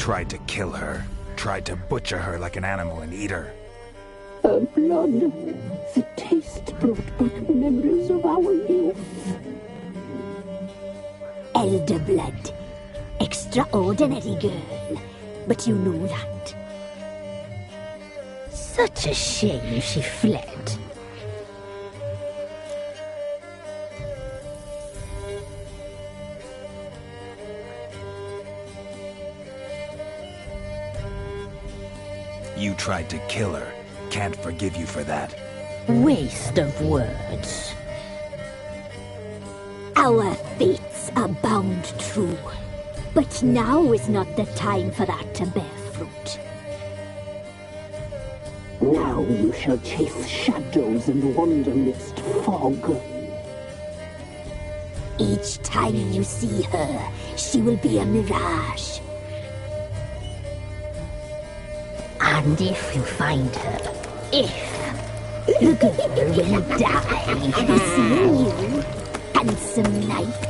tried to kill her. Tried to butcher her like an animal and eat her. Her blood. The taste brought back memories of our youth. Elder blood. Extraordinary girl. But you knew that. Such a shame she fled. You tried to kill her. Can't forgive you for that. Waste of words. Our fates are bound true. But now is not the time for that to bear fruit. Now you shall chase shadows and wander midst fog. Each time you see her, she will be a mirage. And if you find her, the girl will die. Seeing you, handsome knight.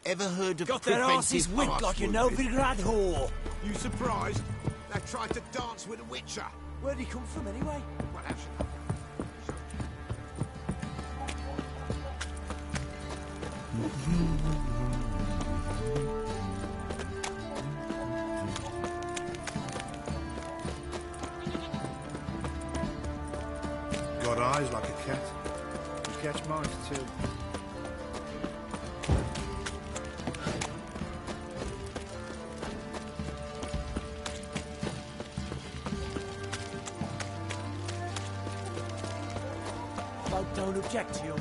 Ever heard of got their asses whipped like a Novigrad whore. You surprised? They tried to dance with a witcher. Where'd he come from anyway? Well, actually, got eyes like a cat. You catch mice too. Don't object to you.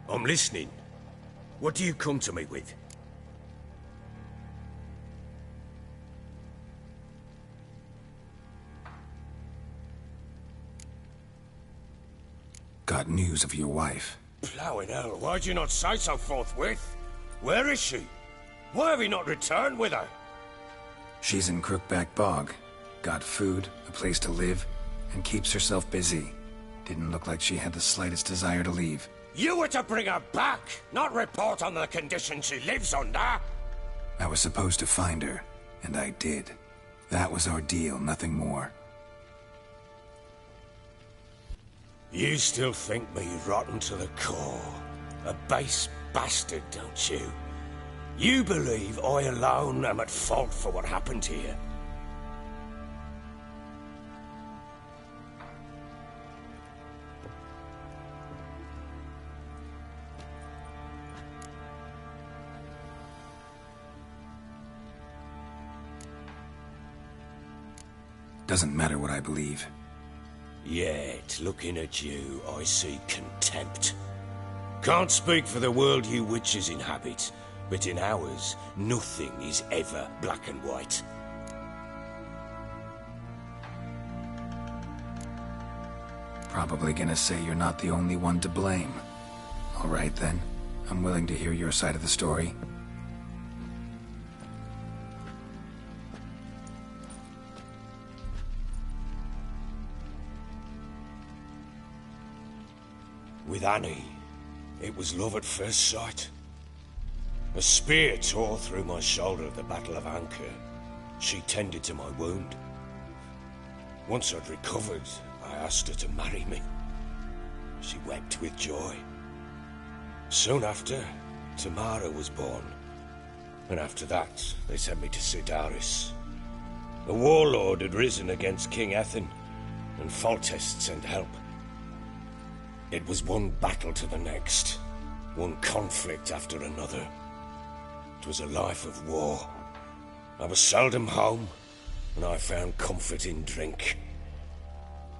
I'm listening. What do you come to me with? Got news of your wife. Plowing hell, why'd you not say so forthwith? Where is she? Why have you not returned with her? She's in Crookback Bog. Got food, a place to live, and keeps herself busy. Didn't look like she had the slightest desire to leave. You were to bring her back, not report on the conditions she lives under. I was supposed to find her, and I did. That was our deal, nothing more. You still think me rotten to the core. A base bastard, don't you? You believe I alone am at fault for what happened here. Doesn't matter what I believe. Yet, looking at you, I see contempt. Can't speak for the world you witches inhabit, but in ours, nothing is ever black and white. Probably gonna say you're not the only one to blame. All right then, I'm willing to hear your side of the story. With Annie, it was love at first sight. A spear tore through my shoulder at the Battle of Anchor. She tended to my wound. Once I'd recovered, I asked her to marry me. She wept with joy. Soon after, Tamara was born. And after that, they sent me to Sidaris. A warlord had risen against King Ethan, and Foltest sent help. It was one battle to the next, one conflict after another. It was a life of war. I was seldom home, and I found comfort in drink.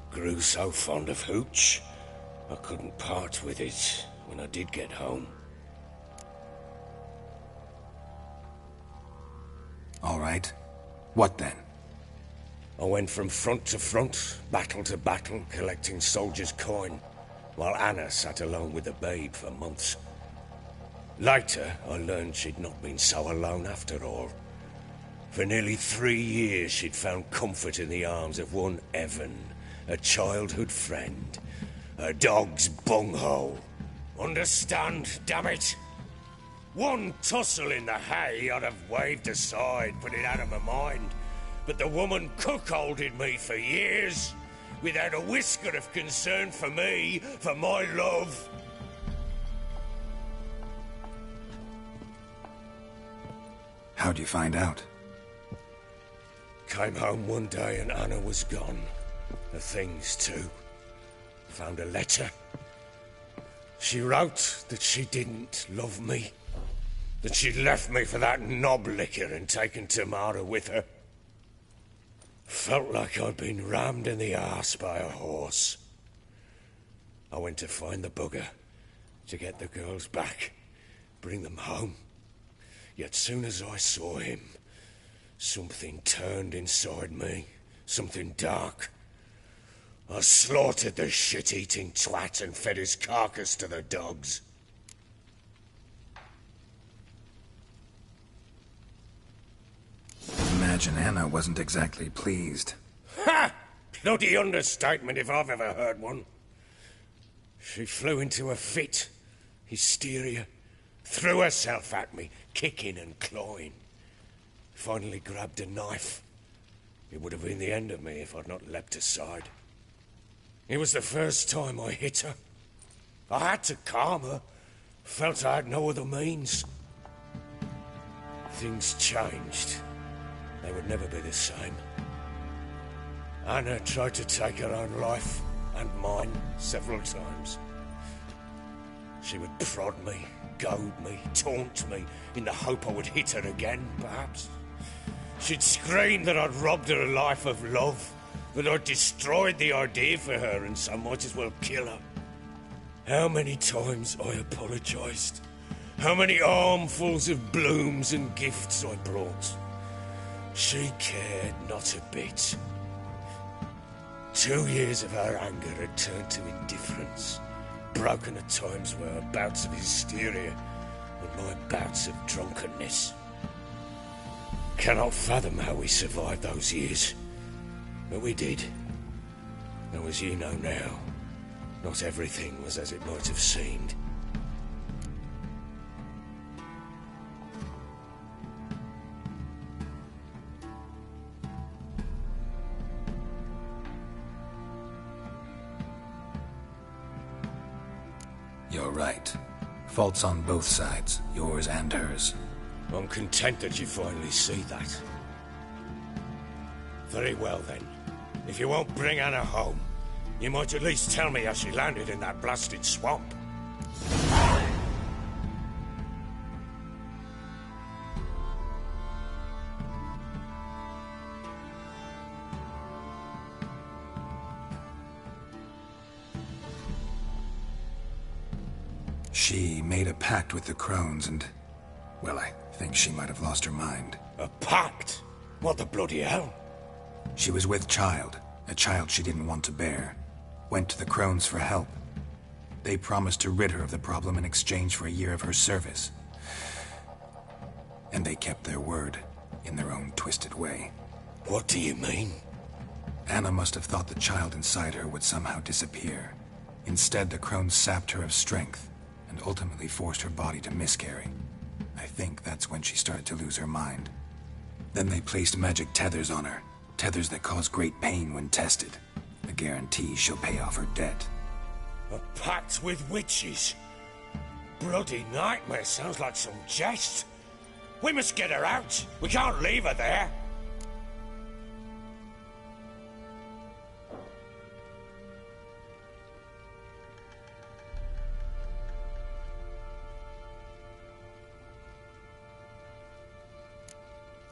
Grew so fond of hooch, I couldn't part with it when I did get home. All right. What then? I went from front to front, battle to battle, collecting soldiers' coin, while Anna sat alone with the babe for months. Later, I learned she'd not been so alone after all. For nearly 3 years, she'd found comfort in the arms of one Evan, a childhood friend. A dog's bunghole. Understand, damn it? One tussle in the hay I'd have waved aside, put it out of my mind. But the woman cuckolded me for years, without a whisker of concern for me, for my love. How'd you find out? Came home one day and Anna was gone. Her things too. Found a letter. She wrote that she didn't love me. That she'd left me for that knob licker and taken Tamara with her. Felt like I'd been rammed in the arse by a horse. I went to find the bugger, to get the girls back, bring them home. Yet soon as I saw him, something turned inside me, something dark. I slaughtered the shit-eating twat and fed his carcass to the dogs. Imagine Anna wasn't exactly pleased. Ha! Bloody understatement if I've ever heard one. She flew into a fit, hysteria, threw herself at me, kicking and clawing. Finally grabbed a knife. It would have been the end of me if I'd not leapt aside. It was the first time I hit her. I had to calm her. Felt I had no other means. Things changed. They would never be the same. Anna tried to take her own life, and mine, several times. She would prod me, goad me, taunt me, in the hope I would hit her again, perhaps. She'd scream that I'd robbed her a life of love, that I'd destroyed the idea for her and so might as well kill her. How many times I apologised. How many armfuls of blooms and gifts I brought. She cared not a bit. 2 years of her anger had turned to indifference, broken at times by her bouts of hysteria and my bouts of drunkenness. Cannot fathom how we survived those years, but we did. Though as you know now, not everything was as it might have seemed. You're right. Faults on both sides, yours and hers. I'm content that you finally see that. Very well then. If you won't bring Anna home, you might at least tell me how she landed in that blasted swamp. She made a pact with the crones and, well, I think she might have lost her mind. A pact? What the bloody hell? She was with child, a child she didn't want to bear. Went to the crones for help. They promised to rid her of the problem in exchange for a year of her service. And they kept their word, in their own twisted way. What do you mean? Anna must have thought the child inside her would somehow disappear. Instead, the crones sapped her of strength and ultimately forced her body to miscarry. I think that's when she started to lose her mind. Then they placed magic tethers on her, tethers that cause great pain when tested. A guarantee she'll pay off her debt. A pact with witches? Bloody nightmare, sounds like some jest. We must get her out. We can't leave her there.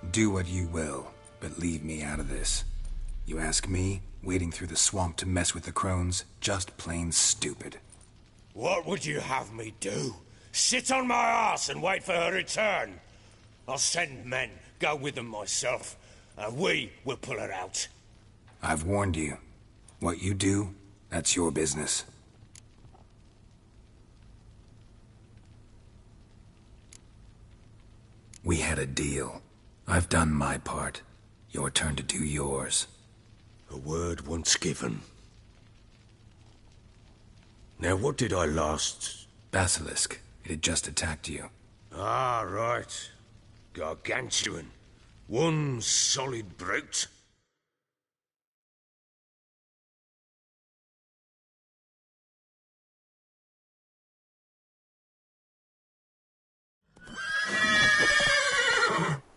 Do what you will, but leave me out of this. You ask me, wading through the swamp to mess with the crones, just plain stupid. What would you have me do? Sit on my arse and wait for her return? I'll send men, go with them myself, and we will pull her out. I've warned you. What you do, that's your business. We had a deal. I've done my part. Your turn to do yours. A word once given. Now what did I last... Basilisk. It had just attacked you. Ah, right. Gargantuan. One solid brute.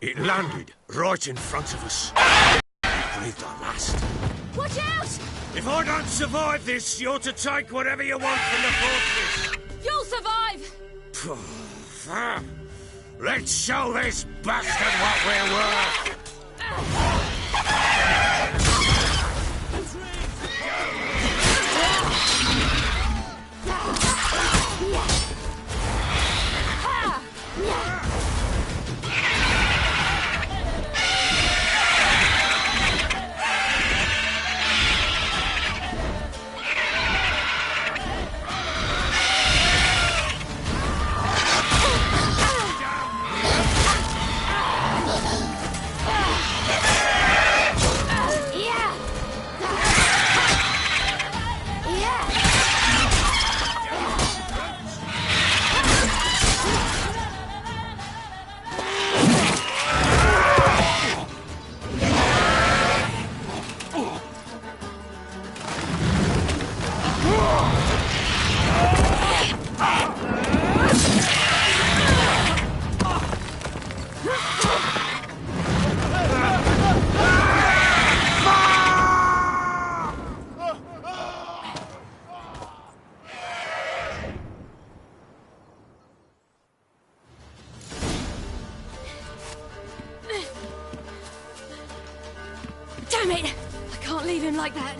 It landed right in front of us. We breathed our last. Watch out! If I don't survive this, you're to take whatever you want from the fortress. You'll survive! Let's show this bastard what we're worth. Damn it! I can't leave him like that.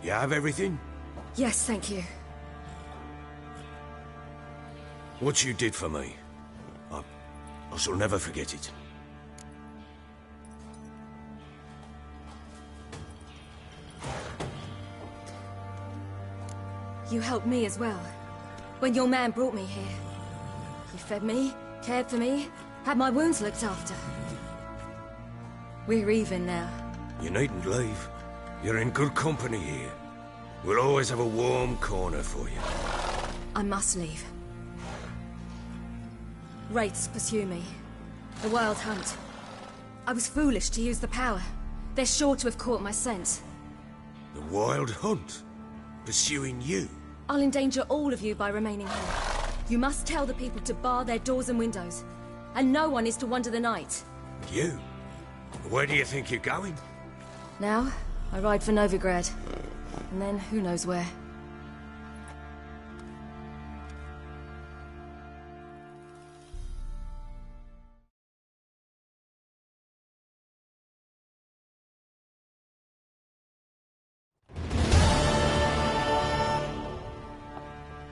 You have everything? Yes, thank you. What you did for me, I shall never forget it. You helped me as well. When your man brought me here. You fed me, cared for me, had my wounds looked after. We're even now. You needn't leave. You're in good company here. We'll always have a warm corner for you. I must leave. Wraiths pursue me. The wild hunt. I was foolish to use the power. They're sure to have caught my scent. The wild hunt? Pursuing you? I'll endanger all of you by remaining here. You must tell the people to bar their doors and windows. And no one is to wander the night. You? Where do you think you're going? Now, I ride for Novigrad. And then, who knows where.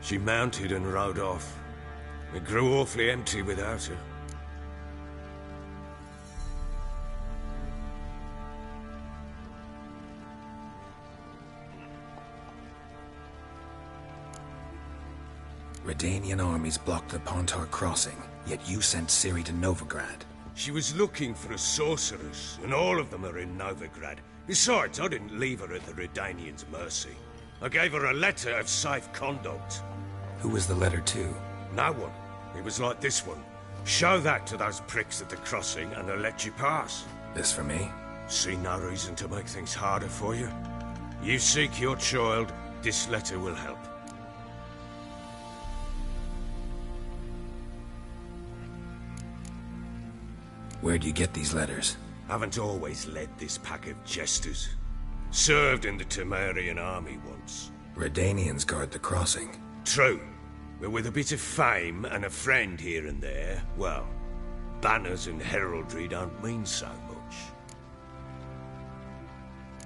She mounted and rode off. It grew awfully empty without her. Redanian armies blocked the Pontar crossing, yet you sent Ciri to Novigrad. She was looking for a sorceress, and all of them are in Novigrad. Besides, I didn't leave her at the Redanians' mercy. I gave her a letter of safe conduct. Who was the letter to? No one. It was like this one. Show that to those pricks at the crossing and they'll let you pass. This for me? See no reason to make things harder for you. You seek your child, this letter will help. Where'd you get these letters? Haven't always led this pack of jesters. Served in the Temerian army once. Redanians guard the crossing. True. But with a bit of fame and a friend here and there, well, banners and heraldry don't mean so much.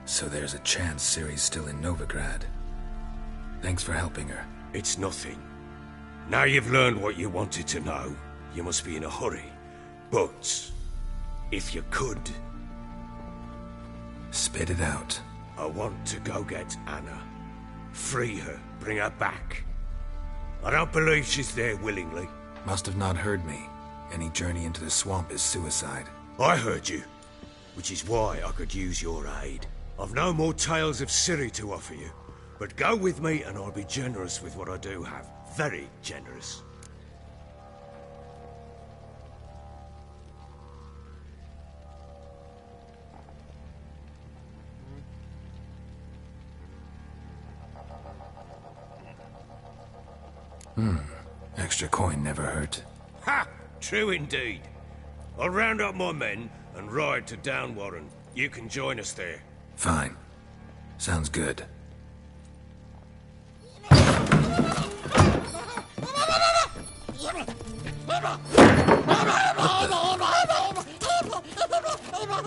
So there's a chance Ciri's still in Novigrad. Thanks for helping her. It's nothing. Now you've learned what you wanted to know, you must be in a hurry. But, if you could... Spit it out. I want to go get Anna. Free her, bring her back. I don't believe she's there willingly. Must have not heard me. Any journey into the swamp is suicide. I heard you, which is why I could use your aid. I've no more tales of Ciri to offer you, but go with me and I'll be generous with what I do have. Very generous. Extra coin never hurt. Ha! True indeed. I'll round up my men and ride to Downwarren. You can join us there. Fine. Sounds good.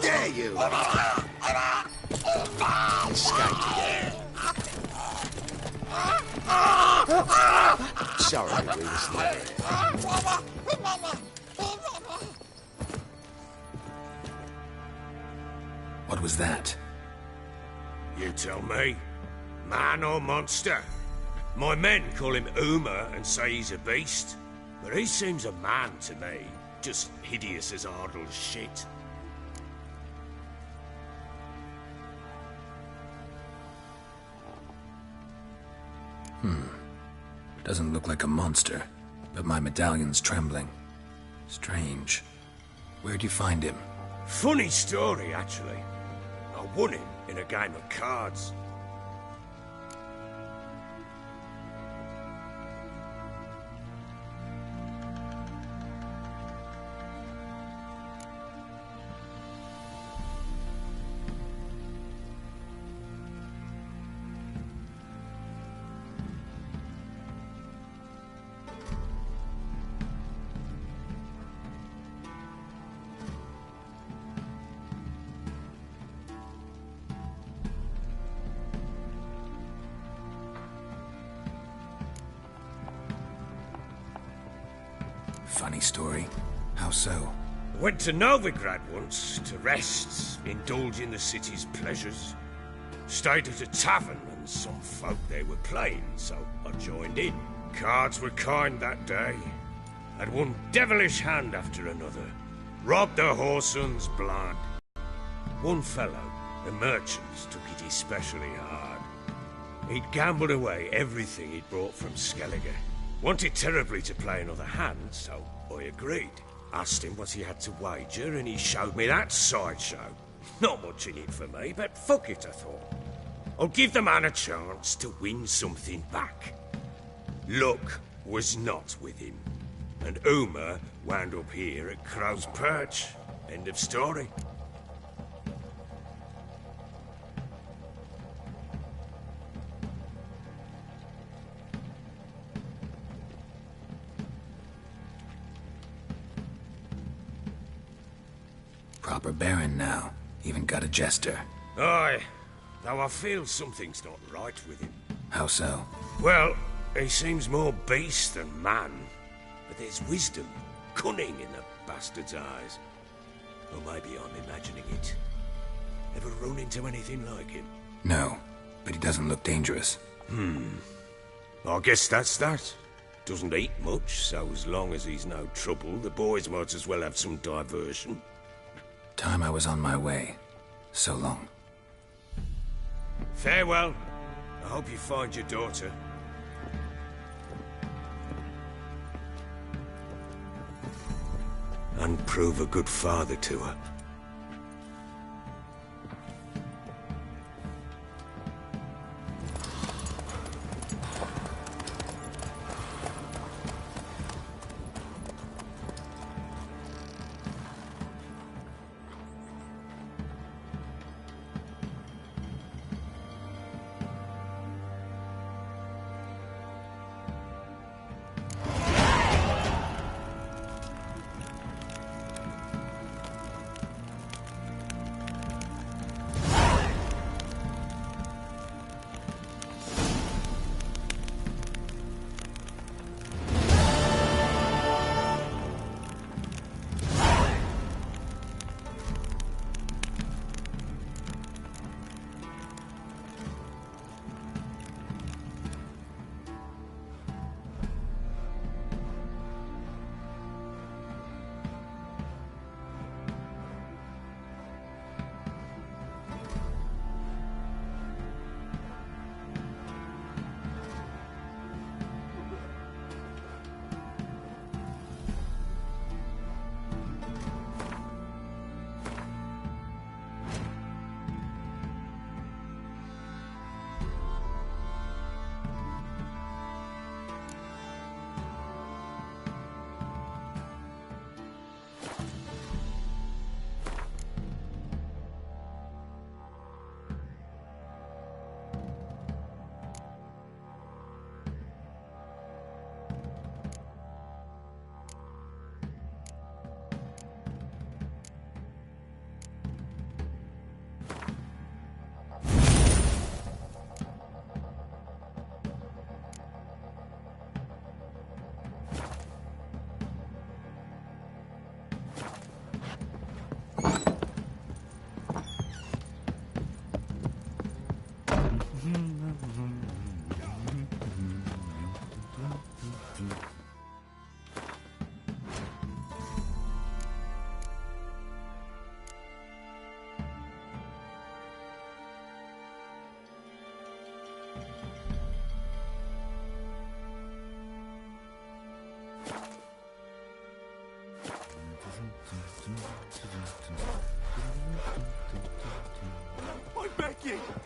Dare you! Sorry, we was there. What was that? You tell me. Man or monster? My men call him Uma and say he's a beast. But he seems a man to me. Just hideous as Ardle's shit. Doesn't look like a monster, but my medallion's trembling. Strange. Where'd you find him? Funny story, actually. I won him in a game of cards. funny story. How so? Went to Novigrad once to rest, indulge in the city's pleasures. Stayed at a tavern and some folk there were playing, so I joined in. Cards were kind that day. Had one devilish hand after another. Robbed a whoreson's blood. One fellow, a merchant, took it especially hard. He'd gambled away everything he'd brought from Skellige. Wanted terribly to play another hand, so I agreed. Asked him what he had to wager, and he showed me that sideshow. Not much in it for me, but fuck it, I thought. I'll give the man a chance to win something back. Luck was not with him, and Uma wound up here at Crow's Perch. End of story. Proper baron now. Even got a jester. Aye, though I feel something's not right with him. How so? Well, he seems more beast than man. But there's wisdom, cunning in the bastard's eyes. Or maybe I'm imagining it. Ever run into anything like him? No, but he doesn't look dangerous. I guess that's that. Doesn't eat much, so as long as he's no trouble, the boys might as well have some diversion. Time I was on my way. So long. Farewell. I hope you find your daughter. And prove a good father to her.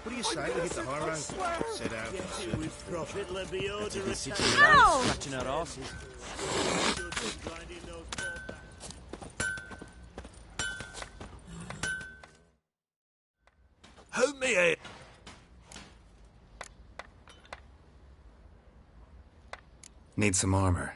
What do you say we hit the high road? Set out for the With profit, let me order a Scratching our asses. Hold me here. Need some armor.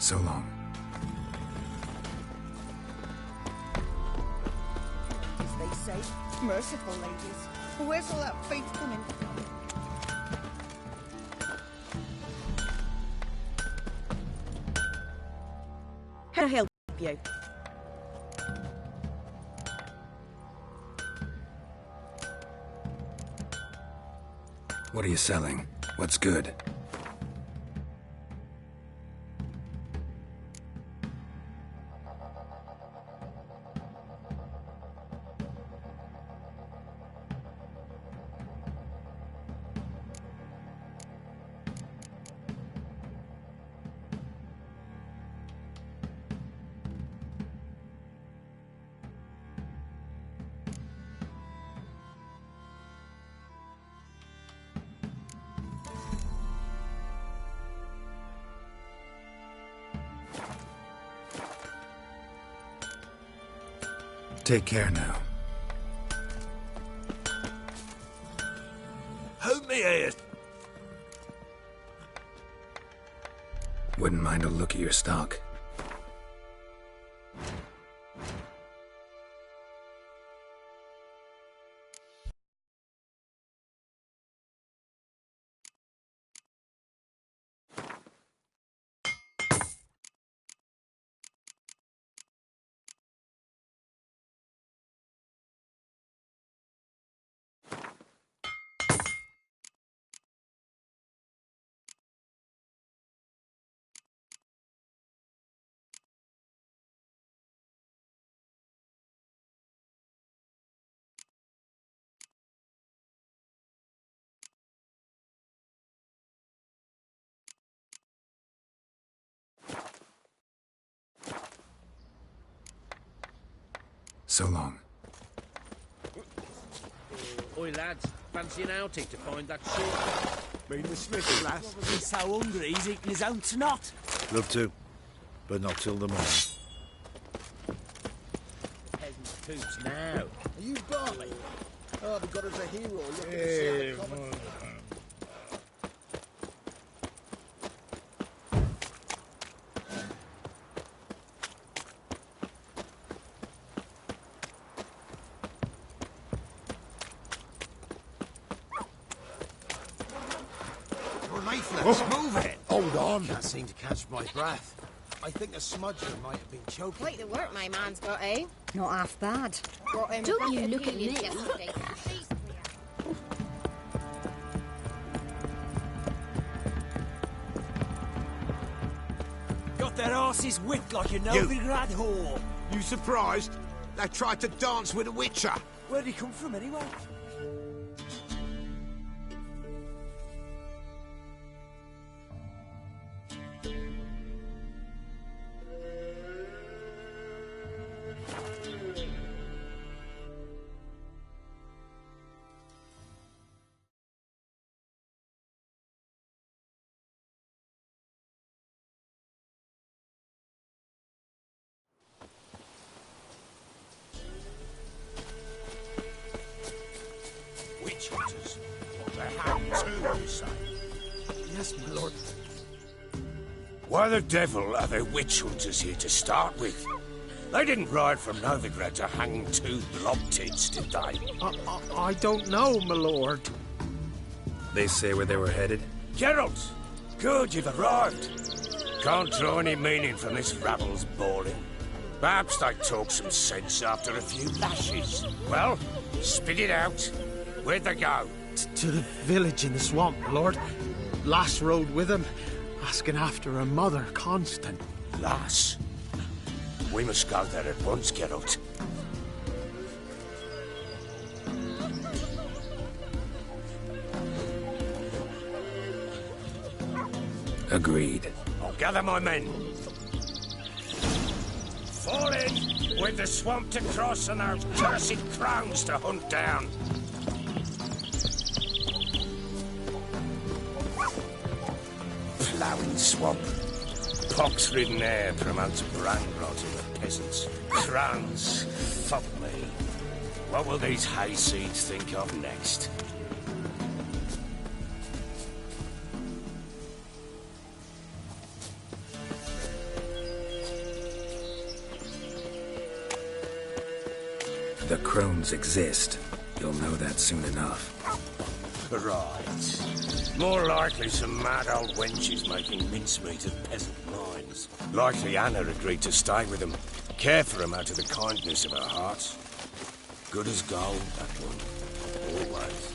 So long. As they say, merciful ladies. Where's all that faith coming from? How help you? What are you selling? What's good? Take care now. Hold me ears. Wouldn't mind a look at your stock. So long. Oi, lads, fancy an outing to find that shit? Been the Smith, lass. He's so hungry, he's eating his own snot. Love to, but not till the morning. Peasant's poops now. Are you Barley? Oh, they've got us a hero. Look at the common. Let's move it. Hold on. Can't seem to catch my breath. I think a smudger might have been choking. Quite the work my man's got, eh? Not half bad. Don't you look at me. Got their asses whipped like a Novigrad whore. You surprised? They tried to dance with a witcher. Where'd he come from anyway? Witch hunters. They're hanged too, you say? Yes, my lord. Why the devil are there witch hunters here to start with? They didn't ride from Novigrad to hang two blob-tits, did they? I don't know, my lord. They say where they were headed? Geralt! Good, you've arrived. Can't draw any meaning from this rabble's bawling. Perhaps they talk some sense after a few lashes. Well, spit it out. Where'd they go? To the village in the swamp, my lord. Lass rode with him, asking after her mother, Constant. Lass? We must go there at once, Geralt. Agreed. I'll gather my men. Fall in! With the swamp to cross and our cursed crowns to hunt down. Ploughing swamp. Pox-ridden air promotes brand rot in the peasants. Crowns, fuck me. What will these hayseeds think of next? the crones exist. You'll know that soon enough. Right. More likely some mad old wenches making mincemeat of peasant minds. Likely Anna agreed to stay with them, care for them out of the kindness of her heart. Good as gold, that one. Always.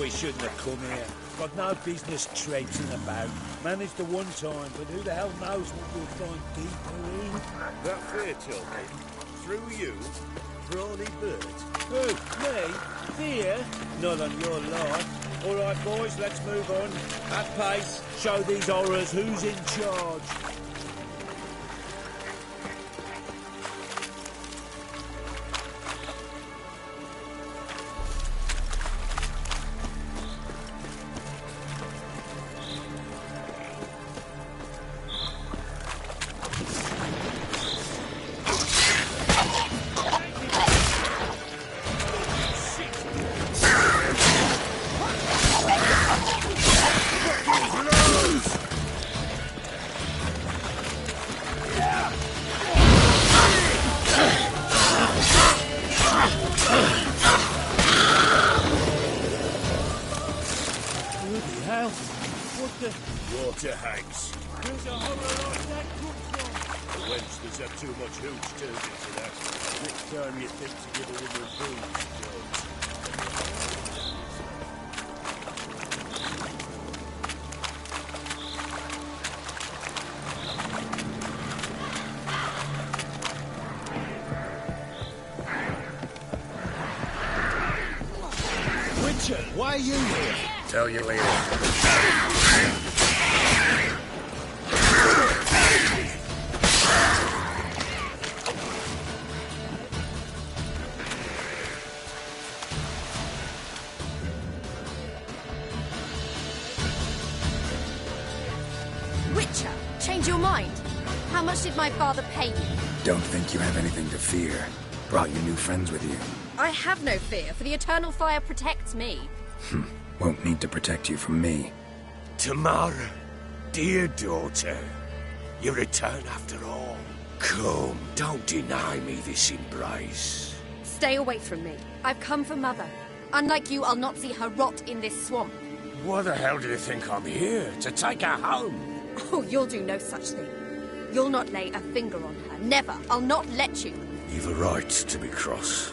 We shouldn't have come here. Got no business traipsing about. Managed the one time, but who the hell knows what we'll find deeper in? That fear, Tilby. Through you, brawny bird. Who? Me? Fear? Not on your life. All right, boys, let's move on. At pace, show these horrors who's in charge. Water hags. Where's a horror like that come from? The wench that's had too much hooch turns into that. Next time you think to give a woman food, don't. Witcher, why are you here? Tell you later. Witcher, change your mind. How much did my father pay you? Don't think you have anything to fear. Brought your new friends with you. I have no fear, for the eternal fire protects me. Won't need to protect you from me. Tamara, dear daughter, you return after all. Come, don't deny me this embrace. Stay away from me. I've come for Mother. Unlike you, I'll not see her rot in this swamp. Why the hell do you think I'm here? To take her home? Oh, you'll do no such thing. You'll not lay a finger on her. Never. I'll not let you. You've a right to be cross.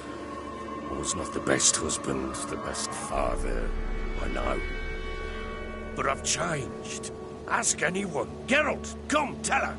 I was not the best husband, the best father, I know. But I've changed. Ask anyone. Geralt, come, tell her.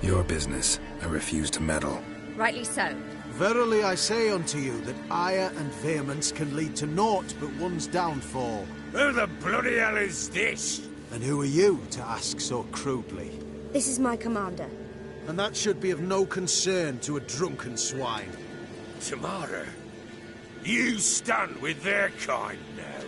Your business. I refuse to meddle. Rightly so. Verily I say unto you that ire and vehemence can lead to naught but one's downfall. Who the bloody hell is this? And who are you to ask so crudely? This is my commander. And that should be of no concern to a drunken swine. Tamara, you stand with their kind now.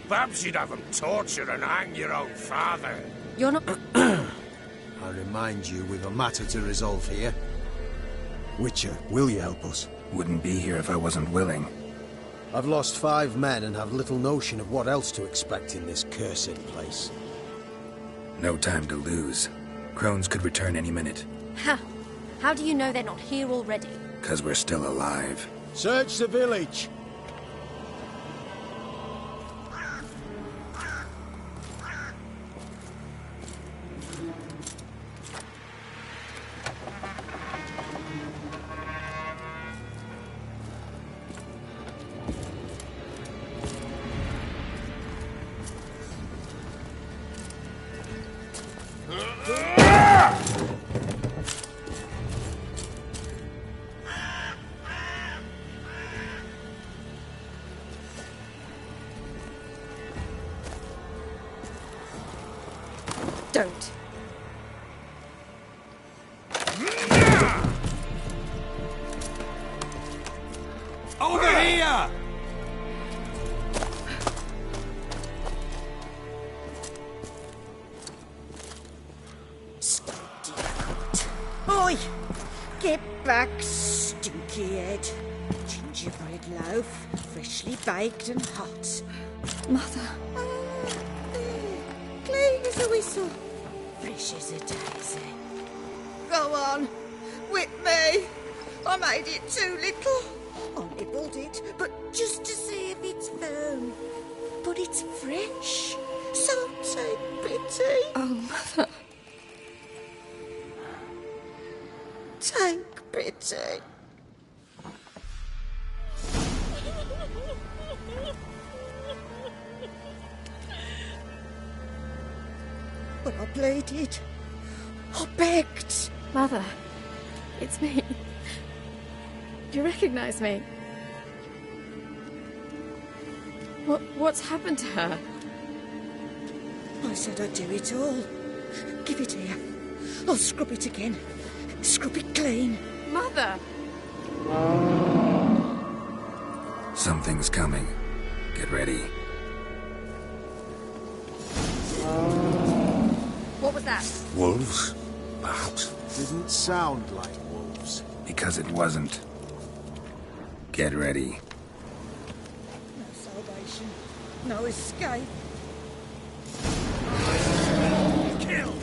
Perhaps you'd have them torture and hang your own father. You're not... I remind you, we've a matter to resolve here. Witcher, will you help us? Wouldn't be here if I wasn't willing. I've lost 5 men and have little notion of what else to expect in this cursed place. No time to lose. Crones could return any minute. Ha! How do you know they're not here already? 'Cause we're still alive. Search the village! Don't. Over here! Oi! Get back, stinky head. Gingerbread loaf, freshly baked and hot. Mother. Clean as a whistle. Fresh as a daisy. Go on, whip me. I made it too little. I nibbled it, but just to see if it's firm. But it's fresh, so take pity. Oh, Mother. Take pity. But I pleaded. I begged. Mother, it's me. You recognize me? What's happened to her? I said I'd do it all. Give it here. I'll scrub it again. Scrub it clean. Mother! Something's coming. Get ready. What was that? Wolves? Perhaps. Didn't sound like wolves. Because it wasn't. Get ready. No salvation. No escape. Kill!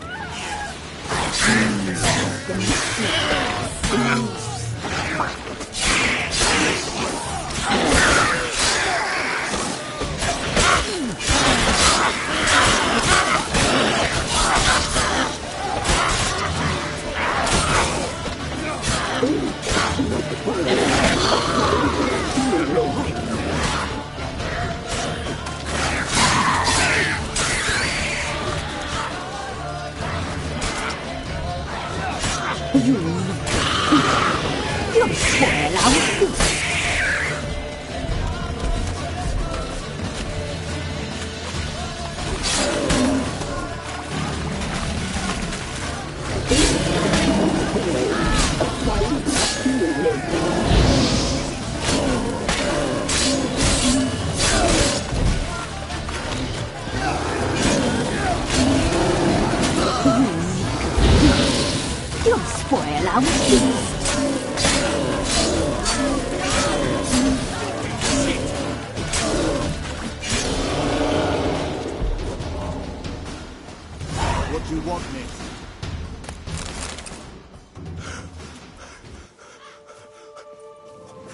What do you want, Nick?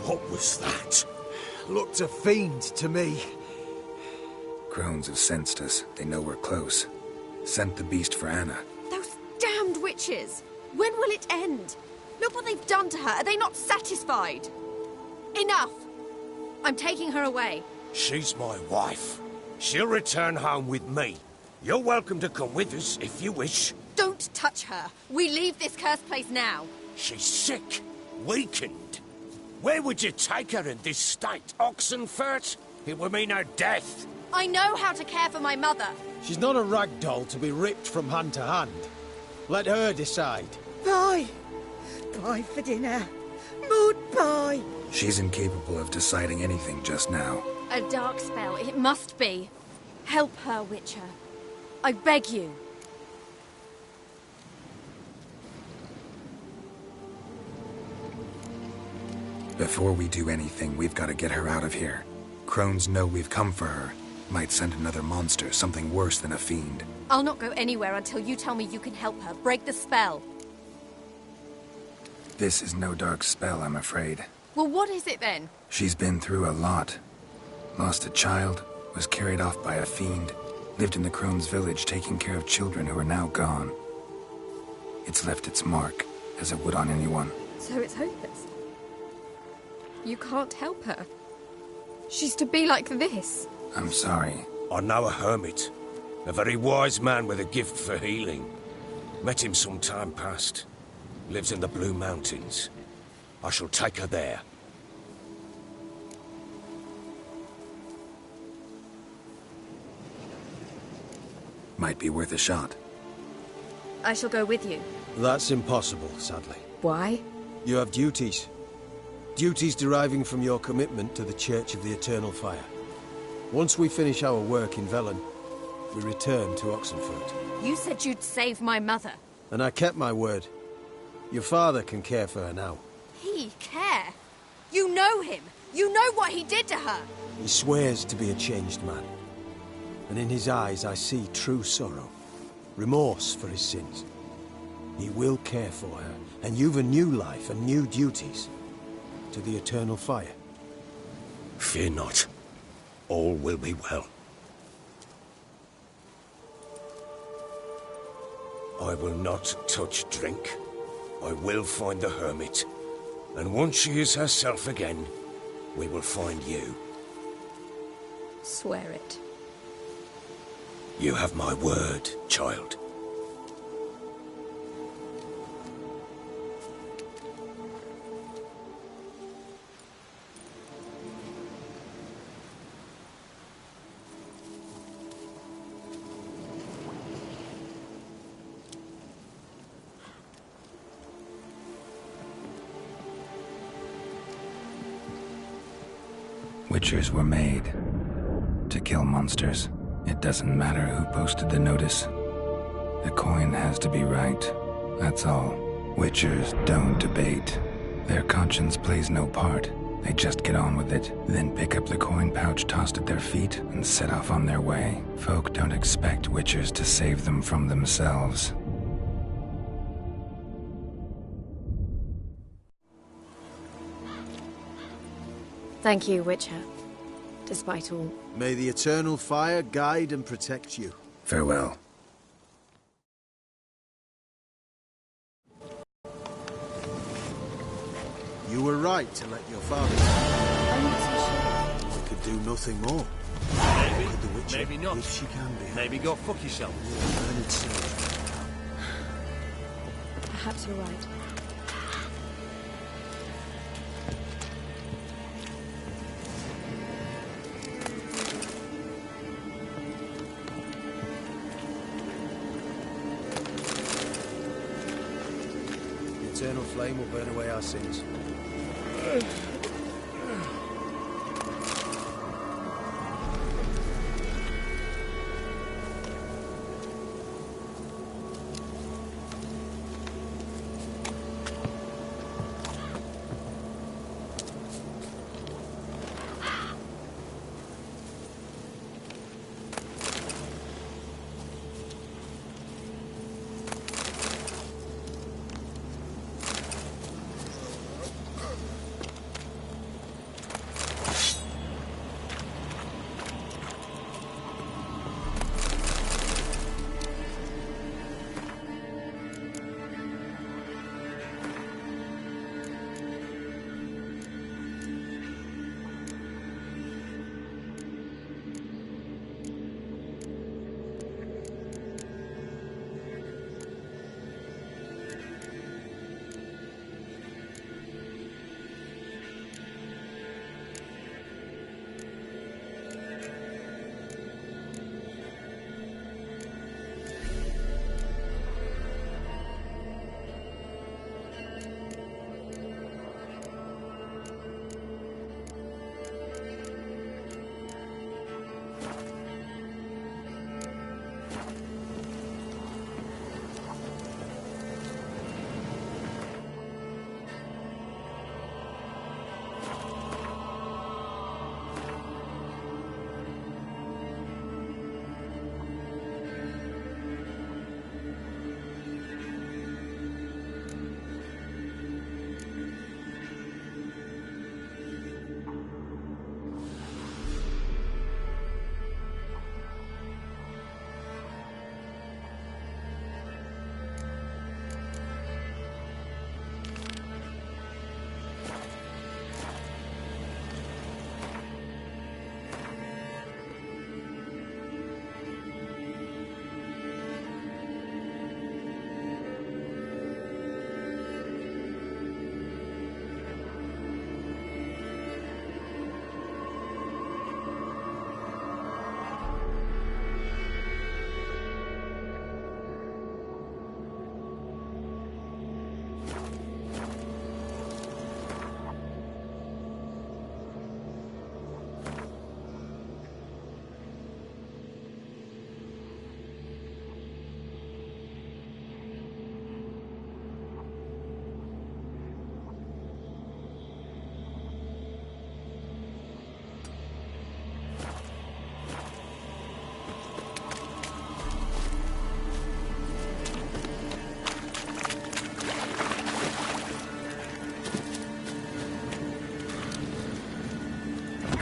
What was that? Looked a fiend to me. Crones have sensed us. They know we're close. Sent the beast for Anna. Those damned witches! When will it end? Look what they've done to her. Are they not satisfied? Enough! I'm taking her away. She's my wife. She'll return home with me. You're welcome to come with us if you wish. Don't touch her. We leave this cursed place now. She's sick, weakened. Where would you take her in this state? Oxenfurt? It would mean her death. I know how to care for my mother. She's not a rag doll to be ripped from hand to hand. Let her decide. Pie. Pie for dinner. Mood pie. She's incapable of deciding anything just now. A dark spell, it must be. Help her, Witcher. I beg you. Before we do anything, we've got to get her out of here. Crones know we've come for her. Might send another monster, something worse than a fiend. I'll not go anywhere until you tell me you can help her. Break the spell. This is no dark spell, I'm afraid. Well, what is it then? She's been through a lot. Lost a child, was carried off by a fiend, lived in the Crones village taking care of children who are now gone. It's left its mark, as it would on anyone. So it's hopeless. You can't help her. She's to be like this. I'm sorry. I know a hermit. A very wise man with a gift for healing. Met him some time past. Lives in the Blue Mountains. I shall take her there. Might be worth a shot. I shall go with you. That's impossible, sadly. Why? You have duties. Duties deriving from your commitment to the Church of the Eternal Fire. Once we finish our work in Velen, we return to Oxenfurt. You said you'd save my mother. And I kept my word. Your father can care for her now. He care? You know him. You know what he did to her. He swears to be a changed man. And in his eyes I see true sorrow. Remorse for his sins. He will care for her, and you've a new life and new duties. To the Eternal Fire. Fear not. All will be well. I will not touch drink. I will find the hermit. And once she is herself again, we will find you. Swear it. You have my word, child. Witchers were made to kill monsters. It doesn't matter who posted the notice. The coin has to be right. That's all. Witchers don't debate. Their conscience plays no part. They just get on with it, then pick up the coin pouch tossed at their feet and set off on their way. Folk don't expect Witchers to save them from themselves. Thank you, Witcher. Despite all. May the Eternal Fire guide and protect you. Farewell. You were right to let your father I'm not so sure. We could do nothing more. Maybe, Could the Witcher, maybe not. if she can be. Maybe go fuck yourself. Learn it soon. Perhaps you're right. The eternal flame will burn away our sins.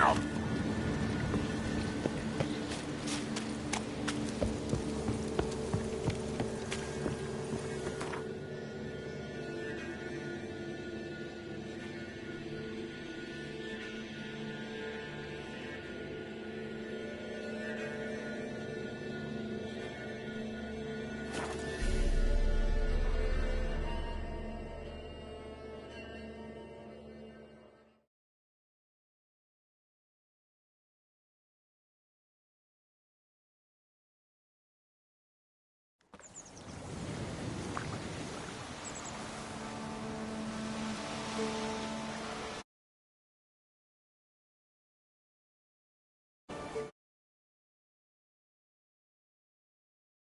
of